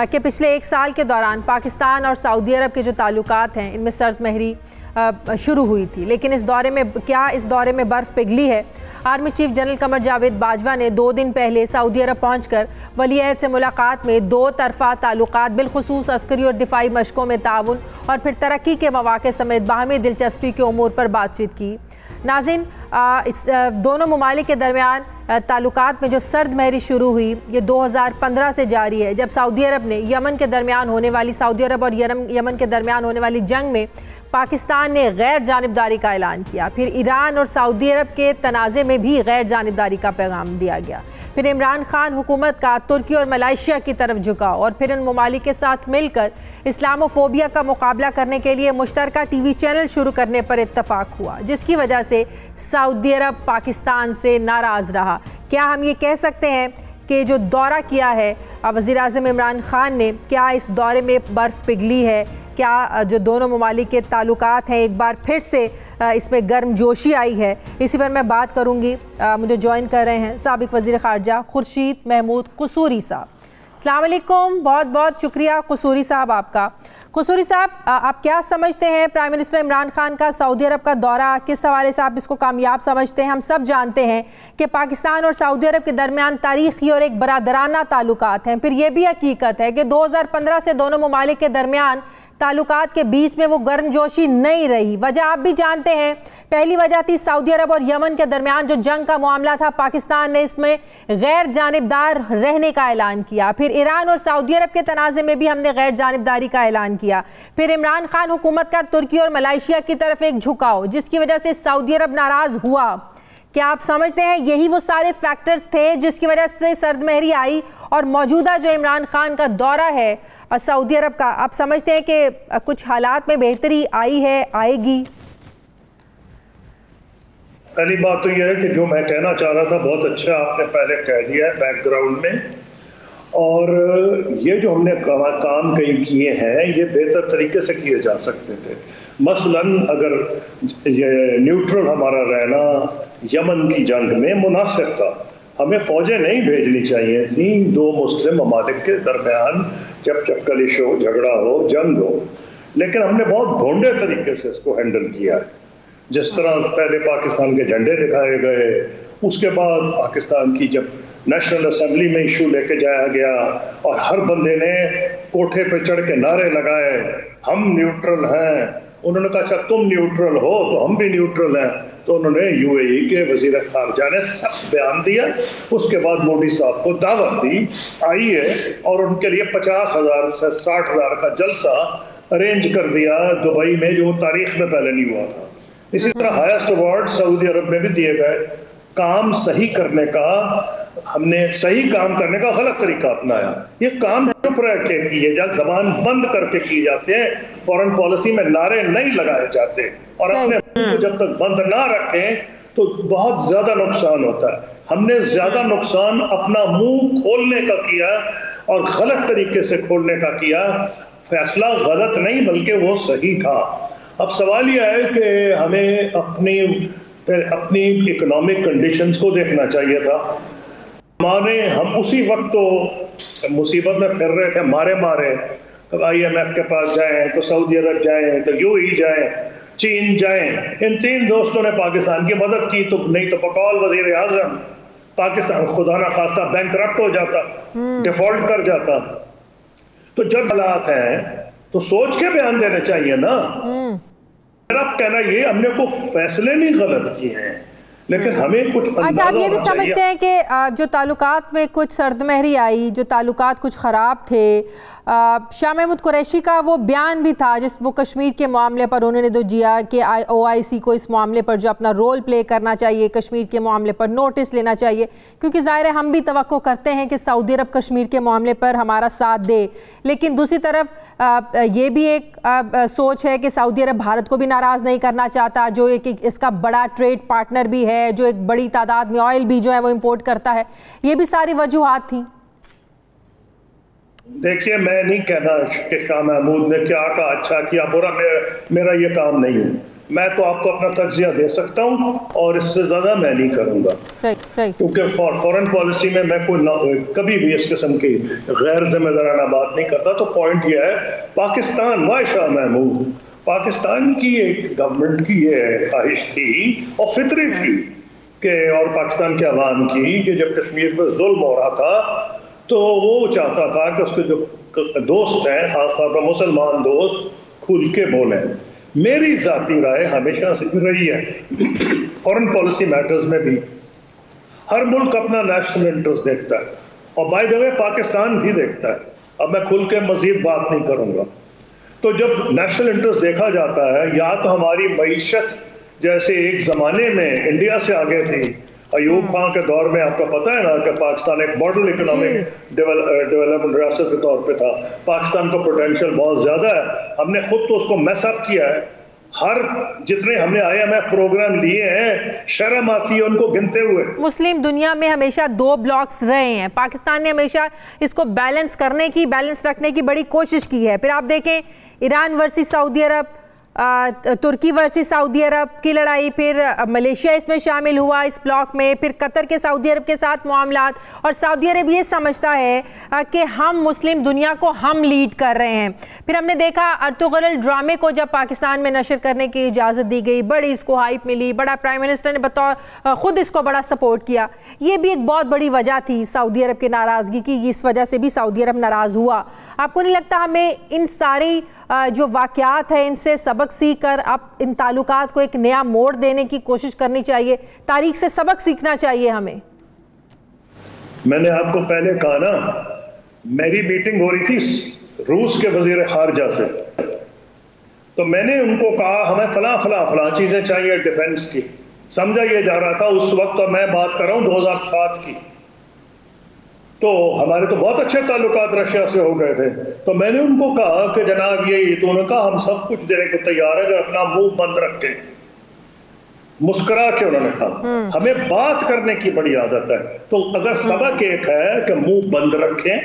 कि पिछले 1 साल के दौरान पाकिस्तान और सऊदी अरब के जो ताल्लुकात हैं इनमें सर्द महरी शुरू हुई थी, लेकिन इस दौरे में बर्फ़ पिघली है। Army chief general Qamar Javed Bajwa ने 2 दिन पहले सऊदी अरब पहुंचकर वली अहद से मुलाकात में 2 तरफ़ा ताल्लुकात बिलखुसूस अस्करी और दिफाई मशकों में ताउन और फिर तरक्की के मौक़े समेत बाहमी दिलचस्पी के उमूर पर बातचीत की। नाज़रीन, इस दोनों ममालिक के दरमियान ताल्लुकात में जो सर्द महरी शुरू हुई ये 2015 से जारी है, जब सऊदी अरब ने यमन के दरमियान होने वाली सऊदी अरब और यमन के दरमियान होने वाली जंग में पाकिस्तान ने गैर जानिबदारी का ऐलान किया। फिर ईरान और सऊदी अरब के तनाज़े में भी गैर जानिबदारी का पैगाम दिया गया। फिर इमरान खान हुकूमत का तुर्की और मलेशिया की तरफ झुकाव और फिर उन ममालिक के साथ मिलकर इस्लामोफोबिया का मुकाबला करने के लिए मुश्तरका TV चैनल शुरू करने पर इत्तफाक हुआ, जिसकी वजह से सऊदी अरब पाकिस्तान से नाराज़ रहा। क्या हम ये कह सकते हैं कि जो दौरा किया है वज़ीर-ए-आज़म इमरान खान ने, क्या इस दौरे में बर्फ़ पिघली है? क्या जो दोनों ममालिक के ताल्लुकात हैं एक बार फिर से इसमें गर्मजोशी आई है? इसी पर मैं बात करूंगी। मुझे ज्वाइन कर रहे हैं साबिक वज़ीर ख़ारजा खुर्शीद महमूद क़सूरी साहब। अस्सलाम वालेकुम, बहुत बहुत शुक्रिया क़सूरी साहब आपका। क़सूरी साहब, आप क्या समझते हैं प्राइम मिनिस्टर इमरान खान का सऊदी अरब का दौरा, किस हवाले से आप इसको कामयाब समझते हैं? हम सब जानते हैं कि पाकिस्तान और सऊदी अरब के दरमियान तारीख़ी और एक बरादराना ताल्लुकात हैं। फिर यह भी हकीकत है कि 2015 से दोनों ममालिक के दरमियान ताल्लुकात के बीच में वो गर्मजोशी नहीं रही। वजह आप भी जानते हैं, पहली वजह थी सऊदी अरब और यमन के दरमियान जो जंग का मामला था, पाकिस्तान ने इसमें गैर जानिबदार रहने का ऐलान किया। फिर ईरान और सऊदी अरब के तनाज़े में भी हमने गैर जानिबदारी का ऐलान किया। फिर इमरान खान हुकूमत का तुर्की और मलेशिया की तरफ एक झुकाव, जिसकी वजह से सऊदी अरब नाराज़ हुआ। क्या आप समझते हैं यही वो सारे फैक्टर्स थे जिसकी वजह से सर्द महरी आई और मौजूदा जो इमरान खान का दौरा है सऊदी अरब का, आप समझते हैं कि कुछ हालात में बेहतरी आई है, आएगी? पहली बात तो यह है कि जो मैं कहना चाह रहा था बहुत अच्छा आपने पहले कह दिया है बैकग्राउंड में, और ये जो हमने काम कई किए हैं ये बेहतर तरीके से किए जा सकते थे। मसलन अगर ये न्यूट्रल हमारा रहना यमन की जंग में मुनासिब था, हमें फौजें नहीं भेजनी चाहिए थी दो मुस्लिम ममालिक के दरमियान जब कलिश हो, झगड़ा हो, जंग हो, लेकिन हमने बहुत भोंडे तरीके से इसको हैंडल किया है। जिस तरह पहले पाकिस्तान के झंडे दिखाए गए, उसके बाद पाकिस्तान की जब नेशनल असेंबली में इशू लेके जाया गया और हर बंदे ने कोठे पे चढ़ के नारे लगाए, हम न्यूट्रल हैं। उन्होंने कहा अच्छा तुम न्यूट्रल हो तो हम भी न्यूट्रल हैं, तो उन्होंने यूएई के वजीर खारजा ने सब बयान दिया। उसके बाद मोदी साहब को दावत दी, आइए, और उनके लिए 50,000 से 60,000 का जलसा अरेंज कर दिया दुबई में, जो तारीख में पहले नहीं हुआ था। इसी तरह हाईएस्ट अवार्ड सऊदी अरब में भी दिए गए। काम सही करने का, हमने सही काम करने का गलत तरीका अपनाया। ये काम चुप रह के किए जा, जबान बंद करके किए जाते हैं, फॉरेन पॉलिसी में नारे नहीं लगाए जाते, और अपने मुंह को जब तक बंद ना रखें तो बहुत ज्यादा नुकसान होता है। हमने ज्यादा नुकसान अपना मुंह खोलने का किया, और गलत तरीके से खोलने का किया। फैसला गलत नहीं बल्कि वो सही था। अब सवाल यह है कि हमें अपनी इकोनॉमिक कंडीशंस को देखना चाहिए था। हम उसी वक्त तो मुसीबत में फिर रहे थे, मारे तो IMF के पास जाएं, तो सऊदी अरब जाएं, तो UAE जाएं, चीन जाएं। इन तीन दोस्तों ने पाकिस्तान की मदद की, तो नहीं तो बकौल वजीर आजम पाकिस्तान खुदा ना खास्ता बैंकरप्ट हो जाता, डिफॉल्ट कर जाता। तो जब हालात हैं तो सोच के बयान देने चाहिए ना। मेरा कहना ये, हमने को फैसले नहीं गलत किए हैं, लेकिन हमें कुछ अच्छा, आप ये भी समझते हैं कि जो ताल्लुकात में कुछ सर्दमहरी आई, जो ताल्लुकात कुछ ख़राब थे, शाह महमूद कुरैशी का वो बयान भी था जिस वो कश्मीर के मामले पर उन्होंने तो जिया कि OIC को इस मामले पर जो अपना रोल प्ले करना चाहिए, कश्मीर के मामले पर नोटिस लेना चाहिए, क्योंकि ज़ाहिर है हम भी तवक्को करते हैं कि सऊदी अरब कश्मीर के मामले पर हमारा साथ दे। लेकिन दूसरी तरफ ये भी एक सोच है कि सऊदी अरब भारत को भी नाराज़ नहीं करना चाहता, जो एक इसका बड़ा ट्रेड पार्टनर भी है, जो एक बड़ी तादाद में ऑयल भी जो है वो इम्पोर्ट करता है। ये भी सारी वजूहात थी। देखिए, मैं नहीं कहना कि शाह महमूद ने क्या कहा, अच्छा किया, बुरा, मेरा ये काम नहीं है। मैं तो आपको अपना तज्जिया दे सकता हूँ, और इससे ज्यादा मैं नहीं करूंगा। सही। क्योंकि फॉरेन पॉलिसी में मैं कभी भी इस किस्म की गैर जिम्मेदाराना बात नहीं करता। तो पॉइंट ये है, पाकिस्तान, वाह शाह महमूद, पाकिस्तान की एक गवर्नमेंट की ये ख्वाहिश थी और फितरी थी कि, और पाकिस्तान के अवाम की, कि जब कश्मीर पर जुल्म हो रहा था तो वो चाहता था कि उसके जो दोस्त हैं, खासतौर पर मुसलमान दोस्त, खुल के बोलें। मेरी जाती राय हमेशा से रही है, फॉरेन पॉलिसी मैटर्स में भी हर मुल्क अपना नेशनल इंटरेस्ट देखता है, और बाय द वे पाकिस्तान भी देखता है। अब मैं खुल के मजीद बात नहीं करूंगा। तो जब नेशनल इंटरेस्ट देखा जाता है, या तो हमारी मईशत जैसे एक जमाने में इंडिया से आगे थी, अयूब खान के दौर में, आपको पता है ना कि पाकिस्तान एक मॉडल इकोनॉमिक डेवलपमेंट रियासत के तौर पे था। पाकिस्तान का पोटेंशियल बहुत ज्यादा है, हमने खुद तो उसको मैस अप किया है। हर जितने हमने IMF प्रोग्राम लिए हैं, शर्म आती है उनको गिनते हुए। मुस्लिम दुनिया में हमेशा दो ब्लॉक्स रहे हैं, पाकिस्तान ने हमेशा इसको बैलेंस रखने की बड़ी कोशिश की है। फिर आप देखें ईरान वर्सेस सऊदी अरब, तुर्की वर्सेस सऊदी अरब की लड़ाई, फिर मलेशिया इसमें शामिल हुआ इस ब्लॉक में, फिर कतर के सऊदी अरब के साथ मामलात, और सऊदी अरब ये समझता है कि हम मुस्लिम दुनिया को हम लीड कर रहे हैं। फिर हमने देखा अर्तुगरुल ड्रामे को जब पाकिस्तान में नशर करने की इजाज़त दी गई, बड़ी इसको हाइप मिली, बड़ा प्राइम मिनिस्टर ने बतौर ख़ुद इसको बड़ा सपोर्ट किया। ये भी एक बहुत बड़ी वजह थी सऊदी अरब की नाराज़गी की, इस वजह से भी सऊदी अरब नाराज़ हुआ। आपको नहीं लगता हमें इन सारी जो वाक़यात है इनसे सबक सीख कर अब इन ताल्लुकात को एक नया मोड़ देने की कोशिश करनी चाहिए, तारीख से सबक सीखना चाहिए हमें? मैंने आपको पहले कहा ना, मेरी मीटिंग हो रही थी रूस के वजीर खारजा से, तो मैंने उनको कहा हमें फला चीजें चाहिए डिफेंस की। समझा ये जा रहा था उस वक्त, और मैं बात कर रहा हूँ 2007 की, तो हमारे तो बहुत अच्छे ताल्लुकात रशिया से हो गए थे। तो मैंने उनको कहा कि जनाब ये, तो उन्होंने कहा हम सब कुछ देने को तैयार है, अगर अपना मुंह बंद रख के, मुस्कुरा के उन्होंने कहा। हमें बात करने की बड़ी आदत है, तो अगर सबक एक है कि मुंह बंद रखें,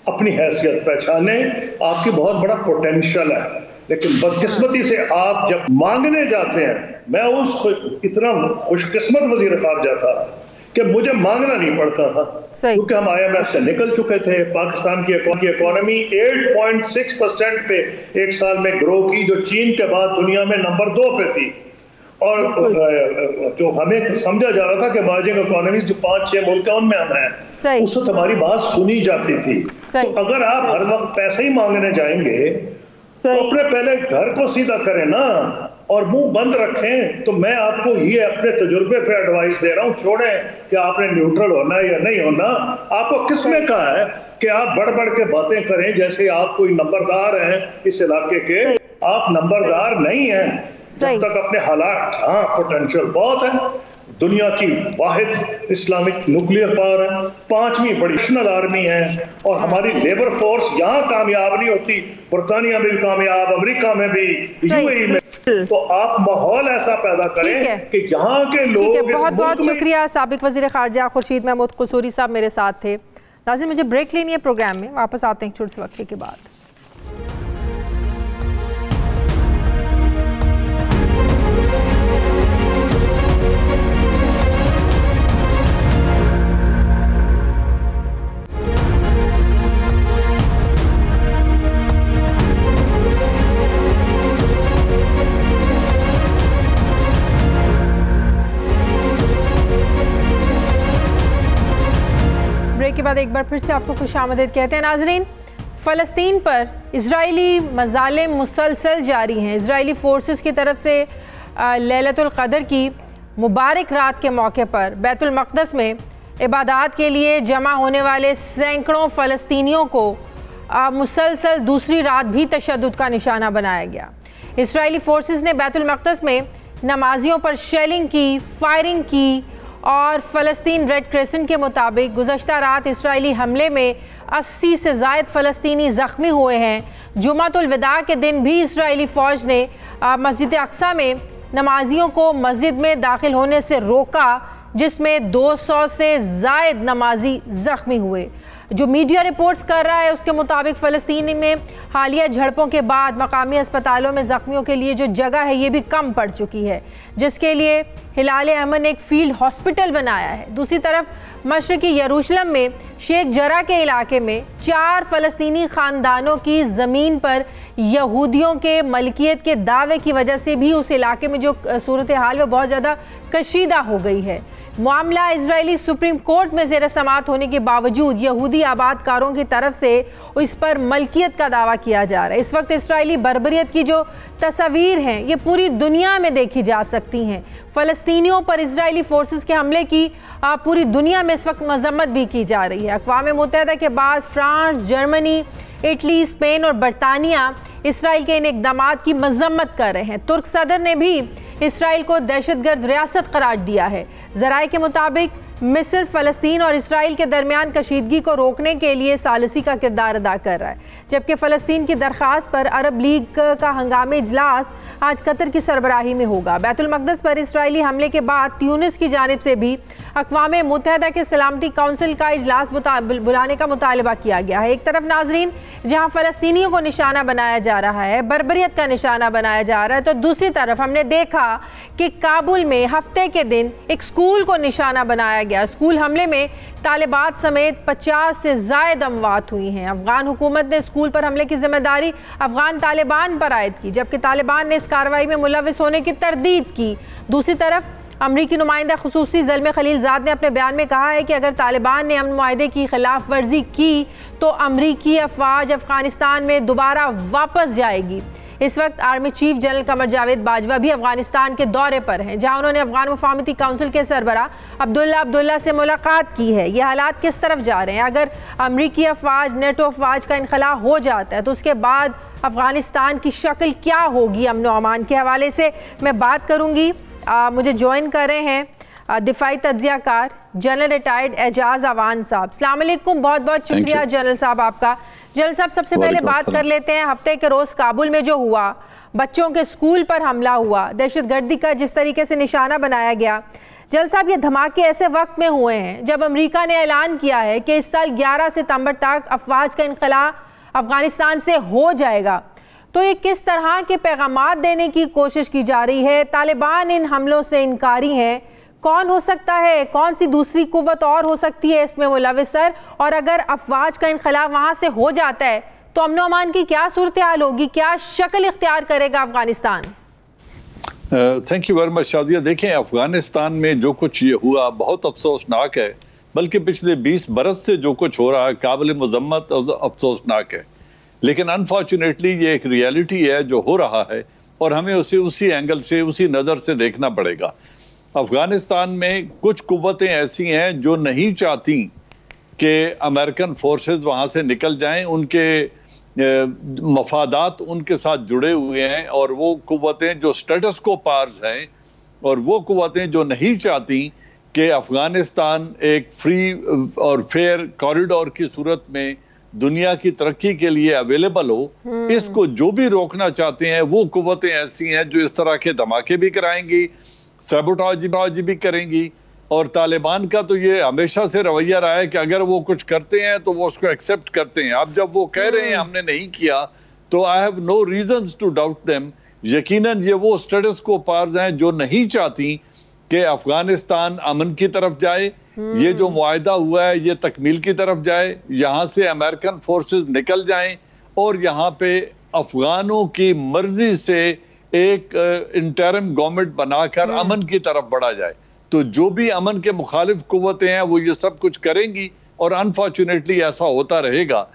अपनी हैसियत पहचाने, आपकी बहुत बड़ा पोटेंशियल है। लेकिन बदकिस्मती से आप जब मांगने जाते हैं, मैं इतना खुशकिस्मत वजीर खारजा था कि मुझे मांगना नहीं पड़ता था, क्योंकि हम IMF से निकल चुके थे। पाकिस्तान की इकोनॉमी 8.6% पे एक साल में ग्रो की, जो चीन के बाद दुनिया में नंबर 2 पे थी। और जो हमें समझा जा रहा था कि इमर्जिंग इकोनॉमीज जो 5-6 मुल्क है उनमें हम हैं, उस वक्त हमारी बात सुनी जाती थी। तो अगर आप हर वक्त पैसे ही मांगने जाएंगे तो अपने पहले घर को सीधा करें ना, और मुंह बंद रखें। तो मैं आपको ये अपने तजुर्बे पे एडवाइस दे रहा हूँ, छोड़ें कि आपने न्यूट्रल होना या नहीं होना। आपको किसने कहा है कि आप बढ़ बढ़ के बातें करें जैसे आप कोई नंबरदार हैं इस इलाके के? आप नंबरदार नहीं हैं। जब तक अपने हालात, हाँ पोटेंशियल बहुत है, दुनिया की वाहिद इस्लामिक न्यूक्लियर पावर है, 5वीं बड़ी नेशनल आर्मी है, और हमारी लेबर फोर्स यहाँ कामयाब नहीं होती, बरतानिया में भी कामयाब, अमेरिका में भी, UAE में। तो आप माहौल ऐसा पैदा करें कि यहाँ के लोग। बहुत बहुत शुक्रिया। साबिक वजीर खारजा खुर्शीद महमूद कसूरी साहब मेरे साथ थे। नाज़रीन, मुझे ब्रेक लेनी है प्रोग्राम में, वापस आते हैं छोटे से वक्फे के बाद। के बाद एक बार फिर से आपको खुशामदीद कहते हैं। नाजरीन, फ़लस्तीन पर इजरायली मज़ालिम मुसलसल जारी हैं। इजरायली फोर्सेस की तरफ से लैलतुल क़दर की मुबारक रात के मौके पर बैतुल मक़दस में इबादत के लिए जमा होने वाले सैकड़ों फ़लस्तीनियों को मुसलसल दूसरी रात भी तशद्दुद का निशाना बनाया गया। इजरायली फोर्सेस ने बैतुल मक़दस में नमाजियों पर शेलिंग की, फायरिंग की, और फ़लस्तीन रेड क्रेसेंट के मुताबिक गुज़श्ता रात इस्राएली हमले में 80 से ज़ायद फ़लस्तीनी ज़ख्मी हुए हैं। जुमातुल विदा के दिन भी इस्राएली फ़ौज ने मस्जिद अक्सा में नमाजियों को मस्जिद में दाखिल होने से रोका, जिसमें 200 से ज़ायद नमाजी ज़ख्मी हुए। जो मीडिया रिपोर्ट्स कर रहा है उसके मुताबिक फ़लस्तीन में हालिया झड़पों के बाद मकामी अस्पतालों में ज़ख्मियों के लिए जो जगह है ये भी कम पड़ चुकी है, जिसके लिए हिलाल अहमद ने एक फील्ड हॉस्पिटल बनाया है। दूसरी तरफ मशरक़ी यरूशलेम में शेख जरा के इलाके में 4 फ़लस्तीनी ख़ानदानों की ज़मीन पर यहूदियों के मलकियत के दावे की वजह से भी उस इलाके में जो सूरत हाल में बहुत ज़्यादा कशीदा हो गई है। मामला इजरायली सुप्रीम कोर्ट में ज़ेर समाअत होने के बावजूद यहूदी आबादकारों की तरफ से इस पर मलकियत का दावा किया जा रहा है। इस वक्त इजरायली बर्बरियत की जो तस्वीर हैं ये पूरी दुनिया में देखी जा सकती हैं। फ़लस्तीनियों पर इजरायली फोर्सेस के हमले की पूरी दुनिया में इस वक्त मजम्मत भी की जा रही है। अक़वाम मुत्तहिदा के बाद फ्रांस, जर्मनी, इटली, स्पेन और बरतानिया इसराइल के इन इक़दामात की मजम्मत कर रहे हैं। तुर्क सदर ने भी इसराइल को दहशतगर्द रियासत करार दिया है। ज़राए के मुताबिक मिस्र फ़लस्तीन और इसराइल के दरमियान कशीदगी को रोकने के लिए सालिसी का किरदार अदा कर रहा है, जबकि फ़लस्तीन की दरख्वास्त पर अरब लीग का हंगामी इजलास आज कतर की सरबराही में होगा। बैतुल मक़दस पर इसराइली हमले के बाद ट्यूनिस की जानिब से भी अक़वाम मुत्तहिदा के सलामती काउंसिल का इजलास बुलाने का मुतालबा किया गया है। एक तरफ नाजरीन जहाँ फ़लस्तीनियों को निशाना बनाया जा रहा है, बर्बरियत का निशाना बनाया जा रहा है, तो दूसरी तरफ हमने देखा कि काबुल में हफ्ते के दिन एक स्कूल को निशाना बनाया गया। स्कूल हमले में तालिबान समेत 50 से ज़ायद अमवात हुई हैं। अफगान हुकूमत ने स्कूल पर हमले की जिम्मेदारी अफगान तालिबान पर आयद की, जबकि तालिबान ने इस कार्रवाई में मुलविस होने की तरदीद की। दूसरी तरफ अमरीकी नुमाइंदा खुसूसी ज़ल्मे खलीलज़ाद ने अपने बयान में कहा है कि अगर तालिबान ने अमन मुआहदे की खिलाफ वर्जी की तो अमरीकी अफवाज अफगानिस्तान में दोबारा वापस जाएगी। इस वक्त army chief general Qamar Javed Bajwa भी अफगानिस्तान के दौरे पर हैं, जहां उन्होंने अफगान मुफाहमती काउंसिल के सरबरा अब्दुल्ला से मुलाकात की है। ये हालात किस तरफ जा रहे हैं? अगर अमरीकी अफवाज, नेटो अफवाज का इनखला हो जाता है तो उसके बाद अफगानिस्तान की शक्ल क्या होगी? अमन व अमान के हवाले से मैं बात करूँगी। मुझे ज्वाइन कर रहे हैं दिफाई तज्जियाकार जनरल रिटायर्ड एजाज अवान साहब। अस्सलाम वालेकुम, बहुत बहुत शुक्रिया जनरल साहब आपका। जनरल साहब, सबसे पहले बात कर लेते हैं हफ्ते के रोज़ काबुल में जो हुआ, बच्चों के स्कूल पर हमला हुआ, दहशतगर्दी का जिस तरीके से निशाना बनाया गया। जनरल साहब, ये धमाके ऐसे वक्त में हुए हैं जब अमेरिका ने ऐलान किया है कि इस साल 11 सितंबर तक अफवाज का इनखला अफगानिस्तान से हो जाएगा। तो ये किस तरह के पैगामात देने की कोशिश की जा रही है? तालिबान इन हमलों से इनकारी हैं, कौन हो सकता है, कौन सी दूसरी कुव्वत और हो सकती है इसमें मुलविस सर? और अगर अफवाज का इनखलाफ वहाँ से हो जाता है तो अमन अमान की क्या सूरत हाल होगी, क्या शक्ल इख्तियार करेगा Afghanistan? Thank you very much Shadiya. देखें, अफगानिस्तान में जो कुछ ये हुआ बहुत अफसोसनाक है, बल्कि पिछले 20 बरस से जो कुछ हो रहा है काबिल मजम्मत और अफसोसनाक है। लेकिन अनफॉर्चुनेटली ये एक रियलिटी है जो हो रहा है और हमें उसे उसी एंगल से, उसी नज़र से देखना पड़ेगा। अफगानिस्तान में कुछ कुव्वतें ऐसी हैं जो नहीं चाहती कि अमेरिकन फोर्सेस वहाँ से निकल जाएं, उनके मफादात उनके साथ जुड़े हुए हैं, और वो कुव्वतें जो स्टेटस को पार्स हैं और वो कुव्वतें जो नहीं चाहती कि अफगानिस्तान एक फ्री और फेयर कॉरिडोर की सूरत में दुनिया की तरक्की के लिए अवेलेबल हो। इसको जो भी रोकना चाहते हैं वो कुव्वतें ऐसी हैं जो इस तरह के धमाके भी कराएंगी, सबोटाज भी करेंगी। और तालिबान का तो ये हमेशा से रवैया रहा है कि अगर वो कुछ करते हैं तो वो उसको एक्सेप्ट करते हैं। अब जब वो कह रहे हैं हमने नहीं किया, तो I have no reasons to doubt them. यकीनन ये वो स्टेटस को पार्स हैं जो नहीं चाहती कि अफगानिस्तान अमन की तरफ जाए, ये जो मुआहदा हुआ है ये तकमील की तरफ जाए, यहाँ से अमेरिकन फोर्सेस निकल जाएं और यहाँ पे अफगानों की मर्जी से एक इंटरिम गवर्नमेंट बनाकर अमन की तरफ बढ़ा जाए। तो जो भी अमन के मुखालिफ कुव्वतें हैं वो ये सब कुछ करेंगी और अनफॉर्चुनेटली ऐसा होता रहेगा।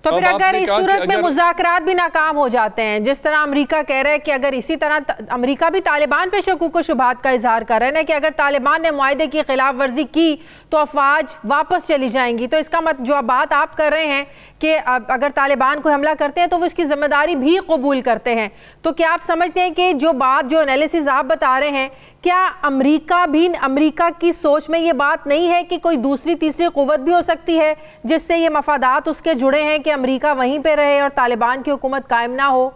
तो फिर अगर इस सूरत में मुज़ाकरात भी नाकाम हो जाते हैं, जिस तरह अमेरिका कह रहा है कि अगर इसी तरह अमेरिका भी तालिबान पे शकूक व शुबहात का इजहार कर रहे हैं ना कि अगर तालिबान ने मुआहदे की खिलाफ वर्जी की तो अफवाज वापस चली जाएंगी, तो इसका मतलब जो बात आप कर रहे हैं कि अगर तालिबान को हमला करते हैं तो वो इसकी जिम्मेदारी भी कबूल करते हैं। तो क्या आप समझते हैं कि जो बात, जो एनालिसिस आप बता रहे हैं, क्या अमेरिका की सोच में ये बात नहीं है कि कोई दूसरी तीसरी कुव्वत भी हो सकती है जिससे ये मफादात उसके जुड़े हैं कि अमेरिका वहीं पे रहे और तालिबान की हुकूमत कायम ना हो?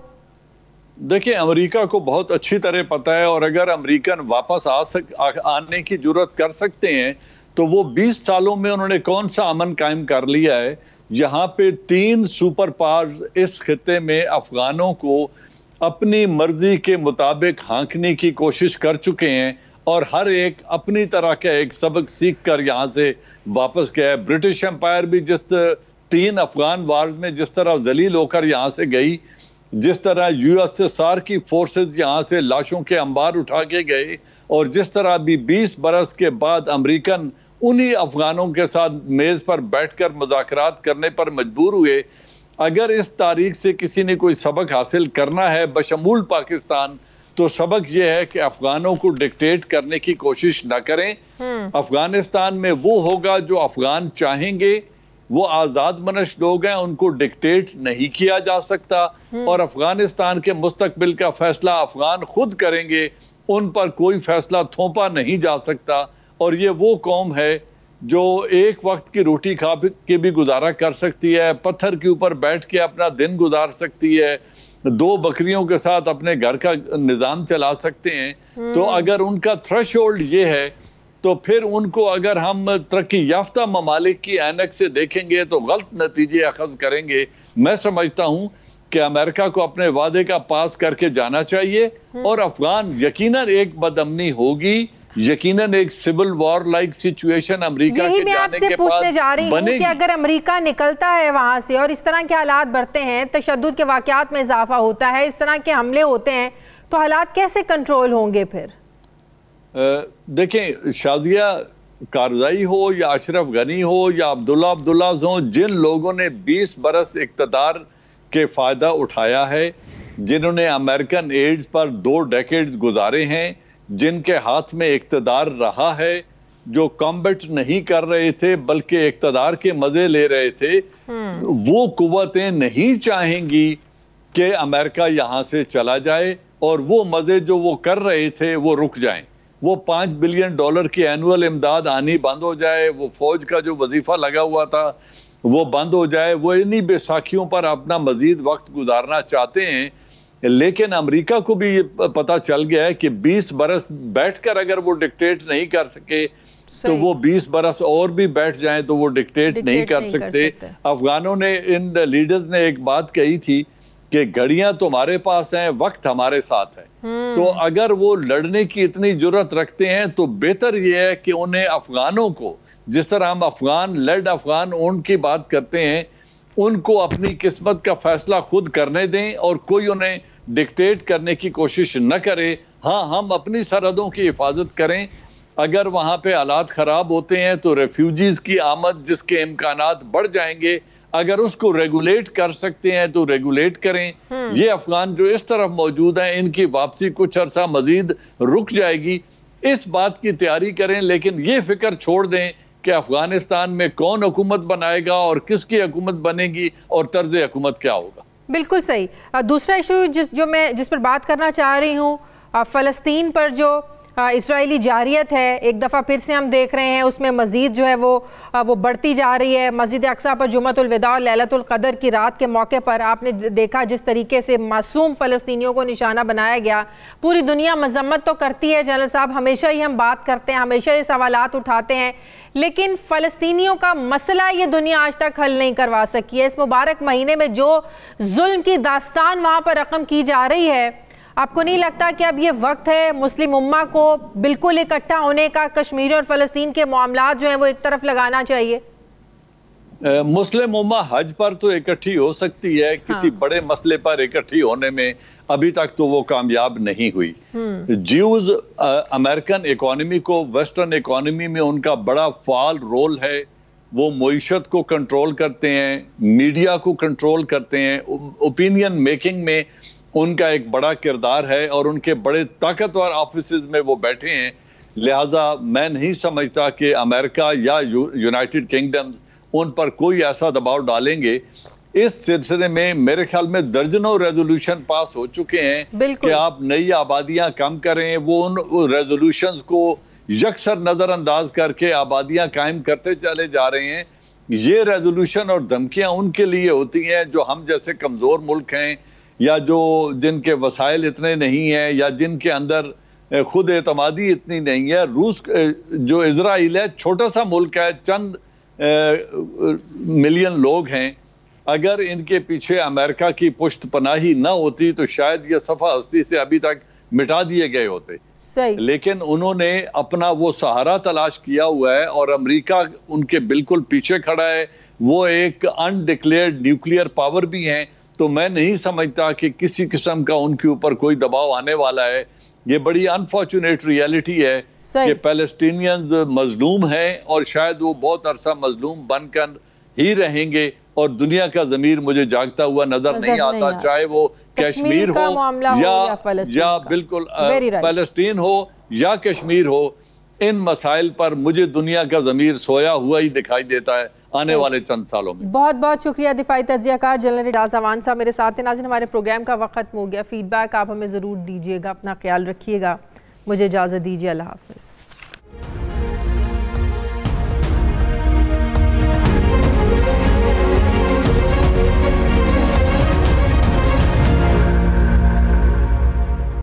देखिए, अमेरिका को बहुत अच्छी तरह पता है, और अगर अमेरिकन वापस आने की जुर्रत कर सकते हैं तो वो 20 सालों में उन्होंने कौन सा अमन कायम कर लिया है। यहाँ पे 3 सुपर पावर्स इस खित्ते में अफगानों को अपनी मर्जी के मुताबिक हाँकने की कोशिश कर चुके हैं और हर एक अपनी तरह का एक सबक सीख कर यहाँ से वापस गया है। ब्रिटिश एम्पायर भी जिस 3 अफगान वार्स में जिस तरह जलील होकर यहाँ से गई, जिस तरह यूएसएसआर की फोर्सेस यहाँ से लाशों के अंबार उठा के गए, और जिस तरह भी 20 बरस के बाद अमेरिकन उन्हीं अफगानों के साथ मेज पर बैठकर मुज़ाकरात करने पर मजबूर हुए। अगर इस तारीख से किसी ने कोई सबक हासिल करना है बशमूल पाकिस्तान, तो सबक यह है कि अफगानों को डिक्टेट करने की कोशिश न करें। अफगानिस्तान में वो होगा जो अफगान चाहेंगे, वो आज़ाद मनश लोग हैं, उनको डिक्टेट नहीं किया जा सकता, और अफगानिस्तान के मुस्तकबिल का फैसला अफगान खुद करेंगे, उन पर कोई फैसला थोपा नहीं जा सकता। और ये वो कौम है जो एक वक्त की रोटी खा के भी गुजारा कर सकती है, पत्थर के ऊपर बैठ के अपना दिन गुजार सकती है, 2 बकरियों के साथ अपने घर का निज़ाम चला सकते हैं। तो अगर उनका थ्रेशोल्ड ये है, तो फिर उनको अगर हम तरक्की याफ्ता ममालिक की ऐनक से देखेंगे तो गलत नतीजे अखज़ करेंगे। मैं समझता हूँ कि अमेरिका को अपने वादे का पास करके जाना चाहिए, और अफगान यकीनन एक बदअमनी होगी, यकीनन एक civil war like situation America के जाने के पूछने जा रही हूं कि अगर अमेरिका निकलता है वहां से और इस तरह के हालात बढ़ते हैं, तशद्दुद के वाकयात में इजाफा होता है, इस तरह के हमले होते हैं, तो हालात कैसे कंट्रोल होंगे फिर? देखें शाजिया, कारज़ाई हो या अशरफ गनी हो या अब्दुल्ला हो, जिन लोगों ने 20 बरस इक़्तिदार के फ़ायदा उठाया है, जिन्होंने अमेरिकन एड पर 2 डेकेड्स गुजारे हैं, जिनके हाथ में इक़्तिदार रहा है, जो कॉम्बैट नहीं कर रहे थे बल्कि इक़्तिदार के मजे ले रहे थे, वो कुव्वतें नहीं चाहेंगी कि अमेरिका यहाँ से चला जाए और वो मजे जो वो कर रहे थे वो रुक जाएं। वो $5 बिलियन की एनुअल इमदाद आनी बंद हो जाए, वो फौज का जो वजीफा लगा हुआ था वो बंद हो जाए। वो इन्हीं बेसाखियों पर अपना मजीद वक्त गुजारना चाहते हैं। लेकिन अमेरिका को भी ये पता चल गया है कि 20 बरस बैठकर अगर वो डिक्टेट नहीं कर सके तो वो 20 बरस और भी बैठ जाएं तो वो डिक्टेट नहीं कर सकते। अफगानों ने, इन लीडर्स ने एक बात कही थी कि घड़ियां तुम्हारे पास हैं, वक्त हमारे साथ है। तो अगर वो लड़ने की इतनी जरूरत रखते हैं तो बेहतर ये है कि उन्हें अफगानों को, जिस तरह हम अफगान लेड अफगान उनकी बात करते हैं, उनको अपनी किस्मत का फैसला खुद करने दें और कोई उन्हें डिक्टेट करने की कोशिश न करे। हाँ, हम अपनी सरहदों की हिफाजत करें। अगर वहां पे हालात खराब होते हैं तो रेफ्यूजीज की आमद जिसके इम्कानात बढ़ जाएंगे, अगर उसको रेगुलेट कर सकते हैं तो रेगुलेट करें। ये अफगान जो इस तरफ मौजूद हैं, इनकी वापसी कुछ अरसा मजीद रुक जाएगी, इस बात की तैयारी करें। लेकिन ये फिक्र छोड़ दें कि अफगानिस्तान में कौन हुकूमत बनाएगा और किसकी हुकूमत बनेगी और तर्ज हुकूमत क्या होगा। बिल्कुल सही। दूसरा इशू जिस पर बात करना चाह रही हूँ, फ़लस्तीन पर जो इस्राएली जारियत है, एक दफ़ा फिर से हम देख रहे हैं उसमें मज़ीद जो है वो बढ़ती जा रही है। मस्जिद अक्सा पर जुम्मतुल विदा और लैलतुल क़दर की रात के मौके पर आपने देखा जिस तरीके से मासूम फ़लस्तीनियों को निशाना बनाया गया। पूरी दुनिया मजम्मत तो करती है जनरल साहब, हमेशा ही हम बात करते हैं, हमेशा ये सवालात उठाते हैं, लेकिन फ़लस्तीनियों का मसला ये दुनिया आज तक हल नहीं करवा सकी है। इस मुबारक महीने में जो जुल्म की दास्तान वहाँ पर रकम की जा रही है, आपको नहीं लगता कि अब ये वक्त है मुस्लिम उम्मा को बिल्कुल इकट्ठा होने का, कश्मीर और फ़लस्तीन के मामलात जो हैं वो एक तरफ लगाना चाहिए? मुस्लिम उम्मा हज पर तो इकट्ठी हो सकती है, किसी बड़े मसले पर इकट्ठी होने में अभी तक तो वो कामयाब नहीं हुई। ज्यूज अमेरिकन इकोनॉमी को, वेस्टर्न इकोनॉमी में उनका बड़ा फाल रोल है। वो मईशत को कंट्रोल करते हैं, मीडिया को कंट्रोल करते हैं, ओपिनियन मेकिंग में उनका एक बड़ा किरदार है और उनके बड़े ताकतवर ऑफिसेज में वो बैठे हैं। लिहाजा मैं नहीं समझता कि अमेरिका या यूनाइटेड किंगडम उन पर कोई ऐसा दबाव डालेंगे। इस सिलसिले में मेरे ख्याल में दर्जनों रेजोल्यूशन पास हो चुके हैं कि आप नई आबादियां कम करें। वो उन रेजोल्यूशंस को यकसर नजरअंदाज करके आबादियां कायम करते चले जा रहे हैं। ये रेजोल्यूशन और धमकियां उनके लिए होती हैं जो हम जैसे कमजोर मुल्क हैं या जो जिनके वसाइल इतने नहीं हैं या जिनके अंदर खुद एतमादी इतनी नहीं है। रूस जो इजराइल है, छोटा सा मुल्क है, चंद मिलियन लोग हैं। अगर इनके पीछे अमेरिका की पुष्ट पनाही ना होती तो शायद ये सफा हस्ती से अभी तक मिटा दिए गए होते। सही। लेकिन उन्होंने अपना वो सहारा तलाश किया हुआ है और अमेरिका उनके बिल्कुल पीछे खड़ा है। वो एक अनडिक्लेयर्ड न्यूक्लियर पावर भी हैं, तो मैं नहीं समझता कि किसी किस्म का उनके ऊपर कोई दबाव आने वाला है। ये बड़ी अनफॉर्चुनेट रियलिटी है कि पैलेस्टीनियंस मजलूम हैं और शायद वो बहुत अरसा मजलूम बनकर ही रहेंगे और दुनिया का ज़मीर मुझे जागता हुआ नजर नहीं आता, चाहे वो कश्मीर हो या बिल्कुल पैलेस्टीन हो या कश्मीर हो। इन मसाइल पर मुझे दुनिया का ज़मीर सोया हुआ ही दिखाई देता है आने वाले चंद सालों में। बहुत बहुत शुक्रिया दिफाई तज्जियाकार जनरल एजाज अवान साहब मेरे साथ हैं। नाज़रीन, हमारे प्रोग्राम का वक्त खत्म हो गया। फीडबैक आप हमें ज़रूर दीजिएगा, अपना ख्याल रखिएगा। मुझे इजाज़त दीजिए, अल्लाह हाफ़िज़।